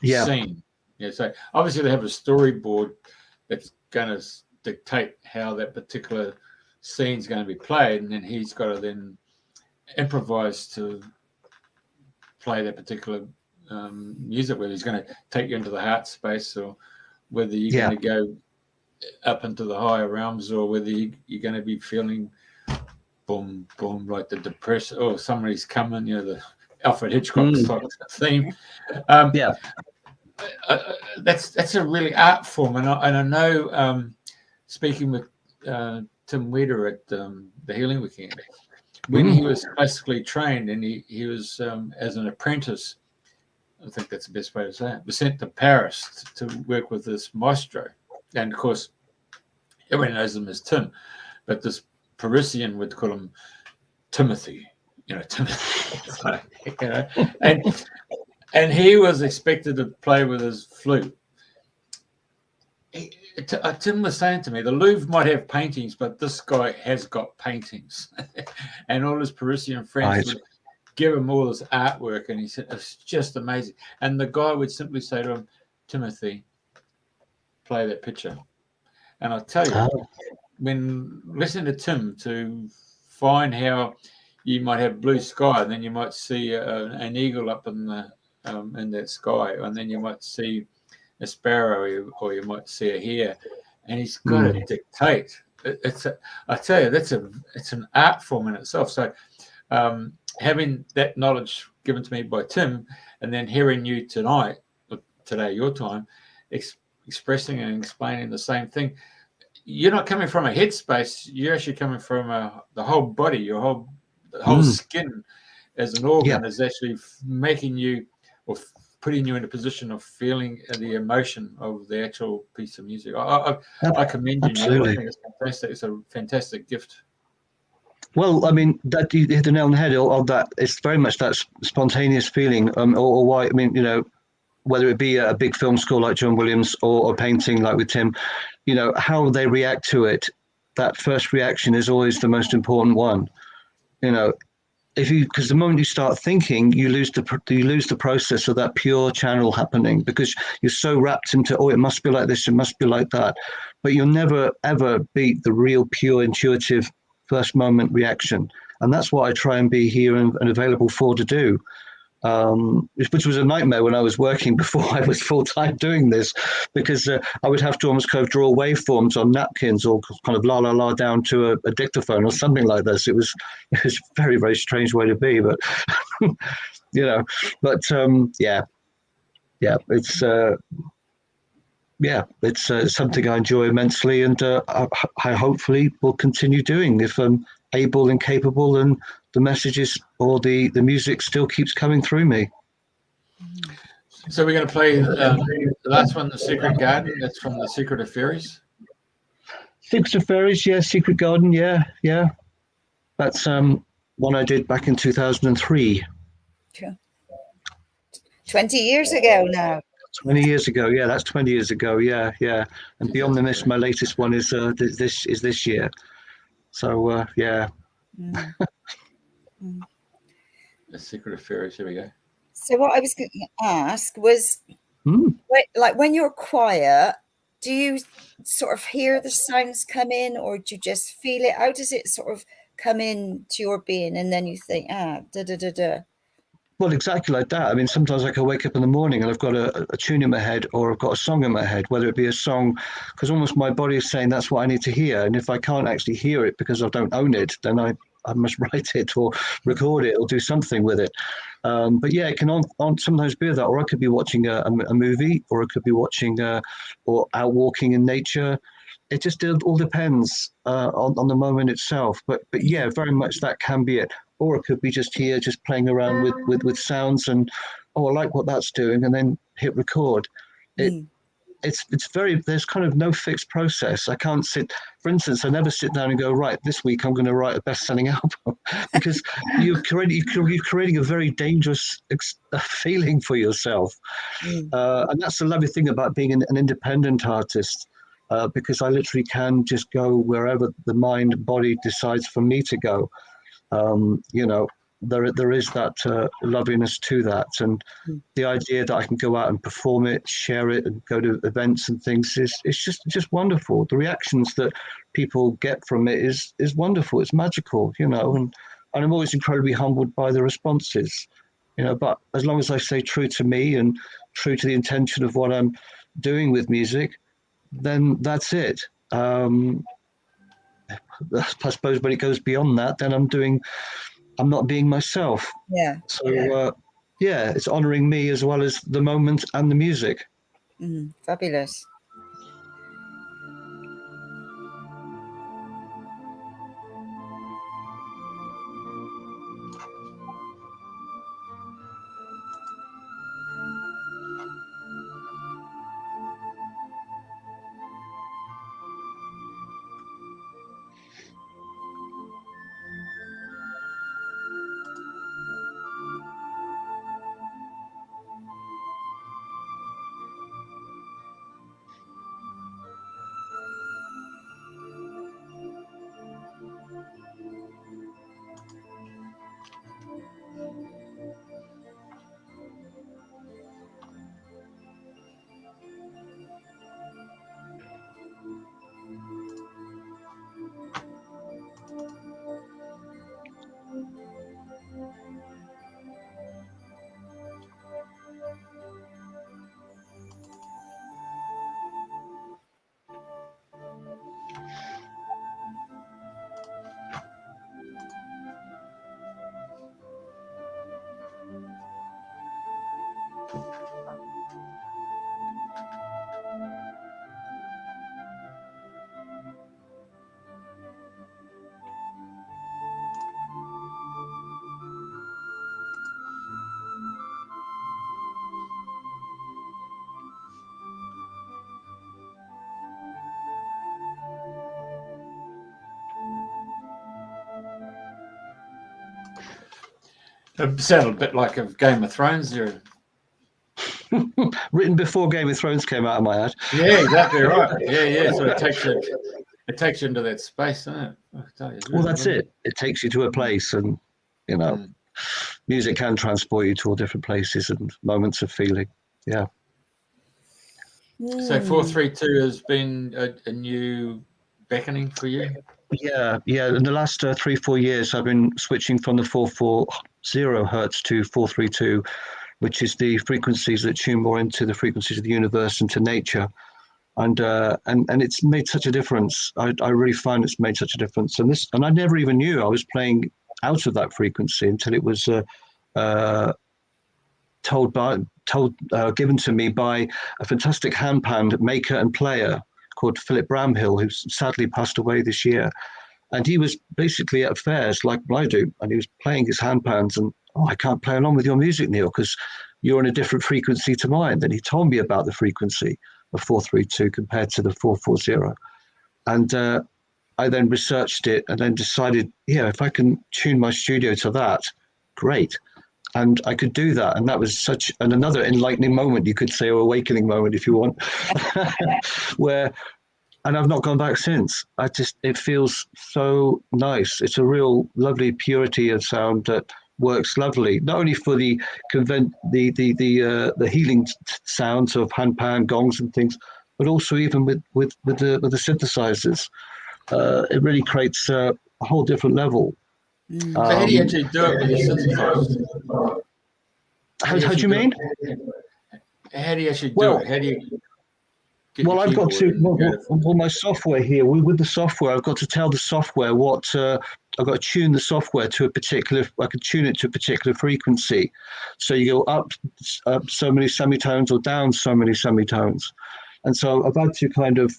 scene. Yeah, so obviously they have a storyboard that's going to dictate how that particular scene's going to be played, and then he's got to then improvise to play that particular music, whether he's going to take you into the heart space or whether you're going to go up into the higher realms, or whether you're going to be feeling boom, boom, like the depression, or somebody's coming, the Alfred Hitchcock type of theme. That's a really art form, and I know, speaking with Tim Weeder at the Healing Weekend, when he was classically trained and he was as an apprentice, I think that's the best way to say it, was sent to Paris to work with this maestro, and of course everybody knows him as Tim, but this Parisian would call him Timothy, Timothy, and he was expected to play with his flute. Tim was saying to me, the Louvre might have paintings, but this guy has got paintings. And all his Parisian friends would give him all this artwork, and he said, it's just amazing. And the guy would simply say to him, Timothy, play that picture. And I'll tell you, when listening to Tim, to find how you might have blue sky, and then you might see an eagle up in that sky, and then you might see a sparrow, or you might see a hare, and he's got to dictate. I tell you, it's an art form in itself. So having that knowledge given to me by Tim, and then hearing you today, your time, expressing and explaining the same thing, you're not coming from a headspace. You're actually coming from the whole body, your whole skin as an organ is actually making you, or putting you in a position of feeling the emotion of the actual piece of music. I commend you. Absolutely. I think it's fantastic. It's a fantastic gift. Well, I mean, that you hit the nail on the head of that. It's very much that spontaneous feeling, or why, I mean, whether it be a big film score like John Williams or a painting like with Tim, how they react to it, that first reaction is always the most important one. Because the moment you start thinking, you lose the process of that pure channel happening, because you're so wrapped into, it must be like this, it must be like that. But you'll never, ever beat the real, pure, intuitive first moment reaction. And that's what I try and be here and available for to do. Which was a nightmare when I was working before I was full-time doing this, because I would have to almost kind of draw waveforms on napkins or kind of la la la down to a dictaphone or something like this. It was a very, very strange way to be, but it's something I enjoy immensely, and I hopefully will continue doing if I'm able and capable, and the messages or the music still keeps coming through me. So we're going to play the last one, The Secret Garden. That's from The Secret of Fairies. Secret of Fairies, yeah. Secret Garden, yeah. That's one I did back in 2003. 20 years ago now. 20 years ago, yeah. That's 20 years ago, yeah. And Beyond the Mist, my latest one is this year. So yeah. The Secret of Fairies. Here we go. So what I was going to ask was, like when you're quiet, do you sort of hear the sounds come in, or do you just feel it? How does it sort of come in to your being, and then you think, da da da da? Well, exactly like that. I mean, sometimes I can wake up in the morning and I've got a tune in my head, or I've got a song in my head, whether it be a song, because almost my body is saying that's what I need to hear. And if I can't actually hear it because I don't own it, then I must write it or record it or do something with it. But yeah, it can sometimes be that, or I could be watching a movie, or I could be watching or out walking in nature. It just all depends on the moment itself. But yeah, very much that can be it. Or it could be just here, just playing around with sounds, and I like what that's doing, and then hit record. It's very, there's kind of no fixed process. I can't sit, for instance, I never sit down and go, right, this week I'm going to write a best-selling album, because you're creating a very dangerous feeling for yourself. And that's the lovely thing about being an independent artist, because I literally can just go wherever the mind, body decides for me to go. There is that loveliness to that, and the idea that I can go out and perform it, share it, and go to events and things it's just wonderful. The reactions that people get from it is wonderful. It's magical, and I'm always incredibly humbled by the responses, But as long as I stay true to me and true to the intention of what I'm doing with music, then that's it. I suppose when it goes beyond that, then I'm not being myself. Yeah. So it's honoring me as well as the moment and the music. Fabulous. It sounded a bit like a Game of Thrones there. Written before Game of Thrones came out of my head. Yeah, exactly right. Yeah. So it takes you into that space, doesn't it? Well, that's it. It takes you to a place, and music can transport you to all different places and moments of feeling. Yeah. So 432 has been a new beckoning for you? Yeah. In the last 3-4 years, I've been switching from the 440 hertz to 432, which is the frequencies that tune more into the frequencies of the universe and to nature. And it's made such a difference. I really find it's made such a difference. And I never even knew I was playing out of that frequency until it was given to me by a fantastic handpan maker and player called Philip Bramhill, who sadly passed away this year. And he was basically at fairs like I do, and he was playing his handpans, and I can't play along with your music, Neil, because you're on a different frequency to mine. Then he told me about the frequency of 432 compared to the 440. And I then researched it and then decided, if I can tune my studio to that, great. And I could do that. And that was another enlightening moment, you could say, or awakening moment, if you want, and I've not gone back since. It feels so nice. It's a real lovely purity of sound that works lovely, not only for the healing sounds of handpan, gongs and things, but also even with the synthesizers. It really creates a whole different level. So how do you actually do it with the synthesizers? How do you mean? How do you actually do it? How do you? Well, I've got to. Well, my software here. With the software, I've got to tell the software what I've got to tune the software to a particular. I can tune it to a particular frequency. So you go up so many semitones or down so many semitones. And so I've had to kind of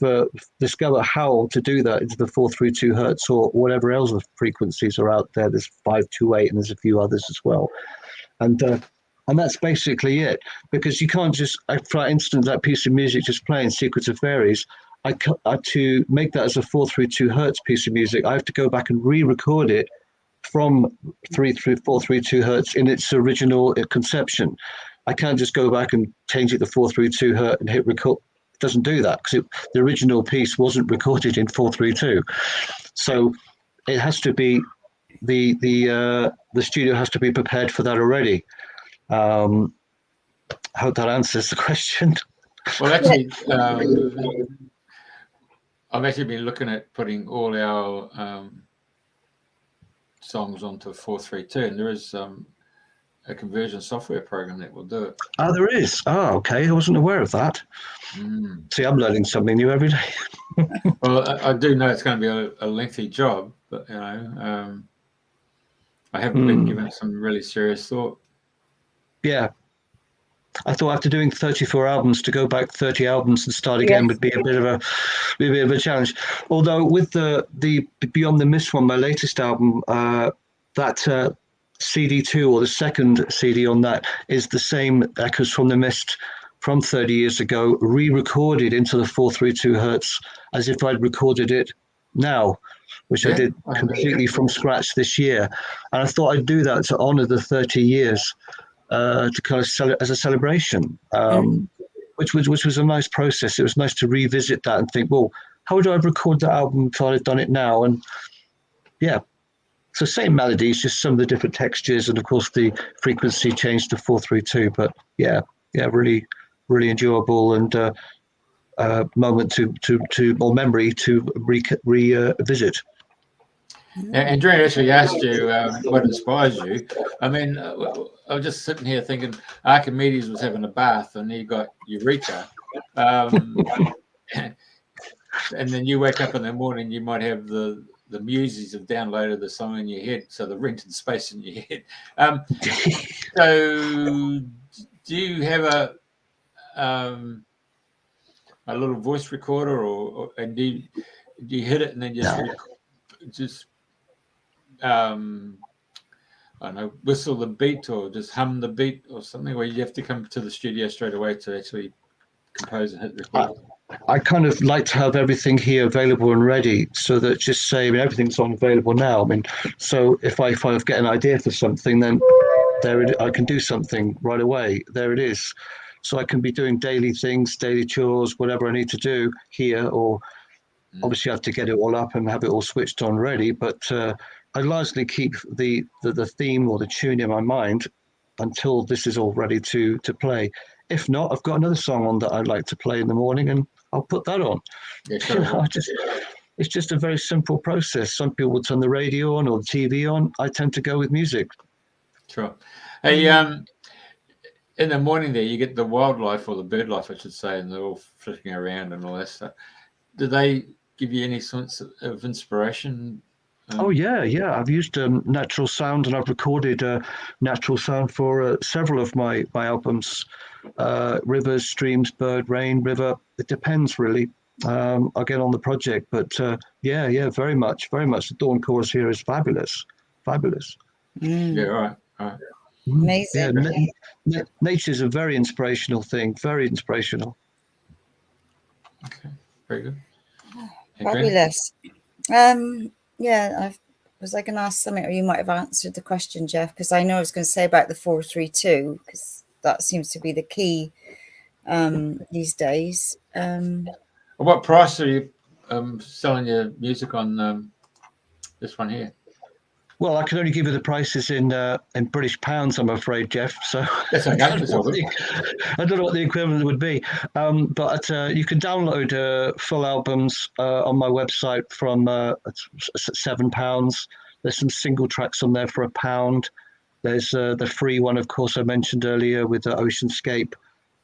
discover how to do that into the 432 hertz or whatever else of frequencies are out there. There's 528 and there's a few others as well. And that's basically it. Because you can't just, for instance, that piece of music just playing, Secrets of Fairies, to make that as a 432 hertz piece of music, I have to go back and re-record it from 432 hertz in its original conception. I can't just go back and change it to 432 hertz and hit record. It doesn't do that because the original piece wasn't recorded in 432. So it has to be, the studio has to be prepared for that already. Hope that answers the question. Well, actually, I've actually been looking at putting all our songs onto 432, and there is a conversion software program that will do it. Oh, there is. Oh, okay. I wasn't aware of that. See, I'm learning something new every day. Well, I do know it's going to be a lengthy job, but I haven't been given some really serious thought. Yeah. I thought after doing 34 albums, to go back 30 albums and start again would be a bit of a challenge. Although with the Beyond the Mist one, my latest album, that CD2 or the second CD on that is the same Echoes from the Mist from 30 years ago, re-recorded into the 432 hertz as if I'd recorded it now, which I did completely from scratch this year. And I thought I'd do that to honor the 30 years. To kind of sell it as a celebration, which was a nice process. It was nice to revisit that and think, well, how would I record that album if I'd done it now? And so same melodies, just some of the different textures, and of course the frequency changed to 432. But really, really enjoyable and moment or memory to revisit. Andrena actually asked you what inspires you. I mean, I was just sitting here thinking Archimedes was having a bath and he got Eureka. And then you wake up in the morning, you might have the muses have downloaded the song in your head, so the rented space in your head. So do you have a little voice recorder and do you hit it and then just I don't know, whistle the beat or just hum the beat or something, where you have to come to the studio straight away to actually compose and hit record? I kind of like to have everything here available and ready, so that just say, everything's on available now. I mean, so if I get an idea for something, then I can do something right away. There it is. So I can be doing daily things, daily chores, whatever I need to do here, or obviously I have to get it all up and have it all switched on ready. But I largely keep the theme or the tune in my mind until this is all ready to play. If not, I've got another song on that I'd like to play in the morning, and I'll put that on. Yeah, sure. it's just a very simple process. Some people will turn the radio on or the TV on. I tend to go with music. Sure. Hey, in the morning there, you get the wildlife, or the bird life, I should say, and they're all flitting around and all that stuff. Do they give you any sorts of inspiration? Oh yeah. I've used natural sound, and I've recorded natural sound for several of my albums. Rivers, streams, bird, rain, river. It depends really. I'll get on the project, but yeah, very much. The dawn chorus here is fabulous. Yeah, right. Amazing. Yeah, nature is a very inspirational thing. Very inspirational. Okay, very good. Fabulous. Was I going to ask something, or you might have answered the question, Jeff? Because I know I was going to say about the 432, because that seems to be the key these days. What price are you selling your music on this one here? Well, I can only give you the prices in British pounds, I'm afraid, Jeff. So that's okay. I don't know what the equivalent would be. But you can download full albums on my website from £7. There's some single tracks on there for £1. There's the free one, of course, I mentioned earlier with the Oceanscape.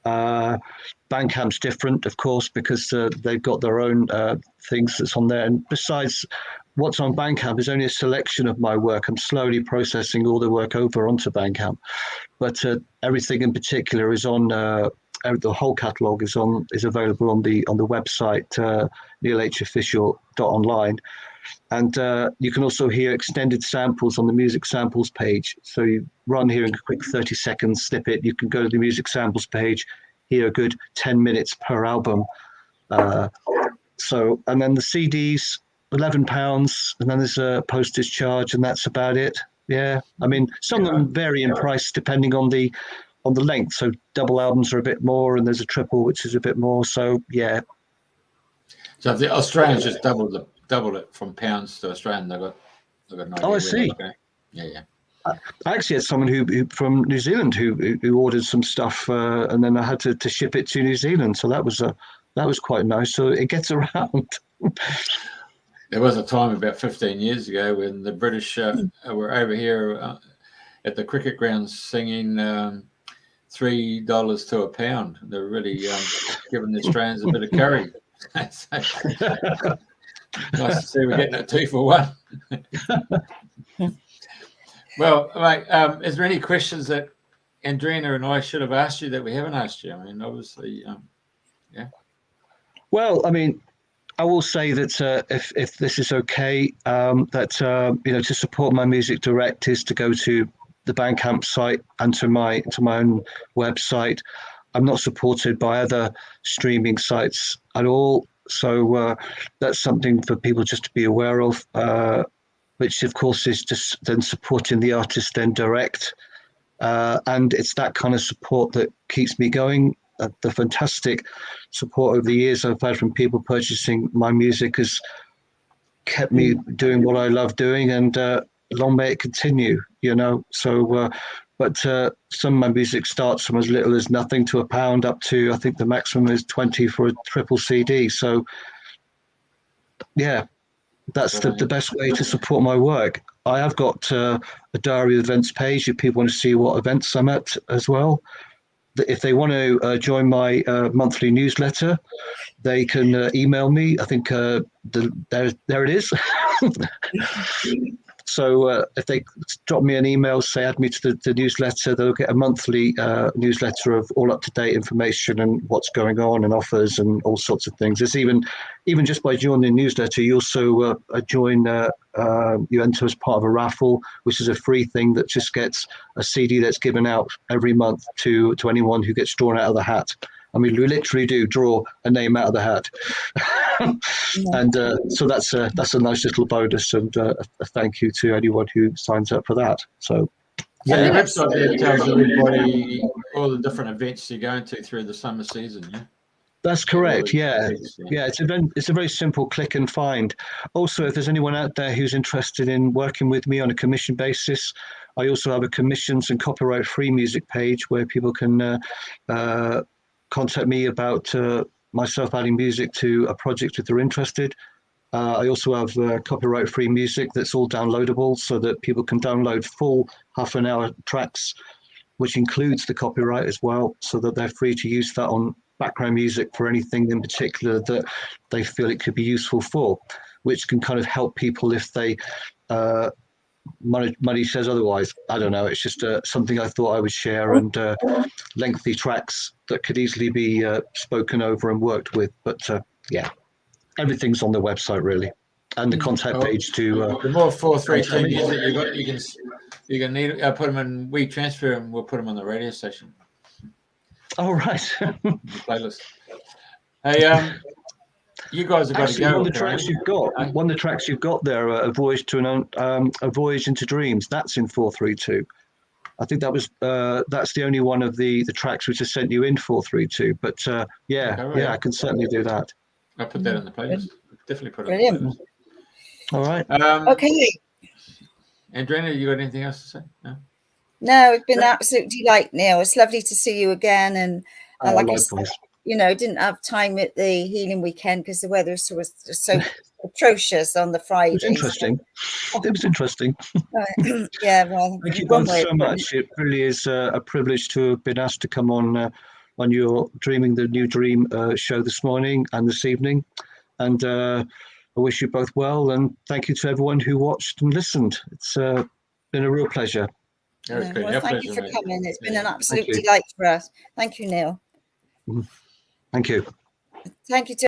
Bandcamp's different, of course, because they've got their own things that's on there. And besides, what's on Bandcamp is only a selection of my work. I'm slowly processing all the work over onto Bandcamp, but everything in particular is on. The whole catalogue is available on the website neilhofficial.online, and you can also hear extended samples on the music samples page. So you run here in a quick 30-second snippet. You can go to the music samples page, hear a good 10 minutes per album. And then the CDs, £11, and then there's a postage charge, and that's about it. Yeah, I mean, some of them vary in price depending on the length. So double albums are a bit more, and there's a triple which is a bit more. So yeah. So the Australians just doubled it from pounds to Australian. They've got an idea. Oh, I see. Yeah. I actually had someone who from New Zealand who ordered some stuff, and then I had to ship it to New Zealand. So that was quite nice. So it gets around. There was a time about 15 years ago when the British were over here at the cricket grounds singing $3 to a pound. They're really giving the Australians a bit of curry. Nice to see we're getting a 2 for 1. Well, mate, is there any questions that Andrena and I should have asked you that we haven't asked you? I mean, obviously, yeah. Well, I mean, I will say that if this is okay, that to support my music direct is to go to the Bandcamp site and to my own website. I'm not supported by other streaming sites at all, so that's something for people just to be aware of. Which of course is just then supporting the artist then direct, and it's that kind of support that keeps me going. The fantastic support over the years I've had from people purchasing my music has kept me doing what I love doing, and long may it continue, So, but some of my music starts from as little as nothing to £1 up to, I think the maximum is 20 for a triple CD. So, yeah, that's the best way to support my work. I have got a diary of events page if people want to see what events I'm at as well. If they want to join my monthly newsletter, they can email me. I think there it is. So if they drop me an email, say add me to the newsletter, they'll get a monthly newsletter of all up-to-date information and what's going on and offers and all sorts of things. It's even just by joining the newsletter, you also you enter as part of a raffle, which is a free thing that just gets a CD that's given out every month to anyone who gets drawn out of the hat. I mean, we literally do draw a name out of the hat. And so that's a nice little bonus, and a thank you to anyone who signs up for that. So, yeah. The website there tells everybody all the different events you're going to through the summer season, yeah? That's correct, yeah. It's a very simple click and find. Also, if there's anyone out there who's interested in working with me on a commission basis, I also have a commissions and copyright-free music page where people can contact me about myself adding music to a project if they're interested. I also have copyright-free music that's all downloadable so that people can download full half-an-hour tracks, which includes the copyright as well, so that they're free to use that on background music for anything in particular that they feel it could be useful for, which can kind of help people if they money says otherwise. I don't know. It's just something I thought I would share, and lengthy tracks that could easily be spoken over and worked with. But yeah, everything's on the website really, and the contact page too. The more 432 music you got, you can need. Put them in WeTransfer, and we'll put them on the radio station. All right. The playlist. Hey, you guys have got Actually, to go. one of the tracks you've got there, a voyage to a voyage into dreams. That's in 432. I think that's the only one of the tracks which has sent you in 432. But yeah, I can certainly do that. I'll put that in the playlist. Definitely put it. Brilliant. In the playlist. All right. Okay. Andrena, you got anything else to say? No. No, it's been an absolute delight, Neil. It's lovely to see you again. And like I said, didn't have time at the healing weekend because the weather was so atrocious on the Friday. It was interesting. It was interesting. Yeah, well, thank you both so much. It really is a privilege to have been asked to come on your Dreaming the New Dream show this morning and this evening. And I wish you both well. And thank you to everyone who watched and listened. It's been a real pleasure. Yeah, well, thank you for coming. It's been an absolute delight for us. Thank you, Neil. Thank you. Thank you to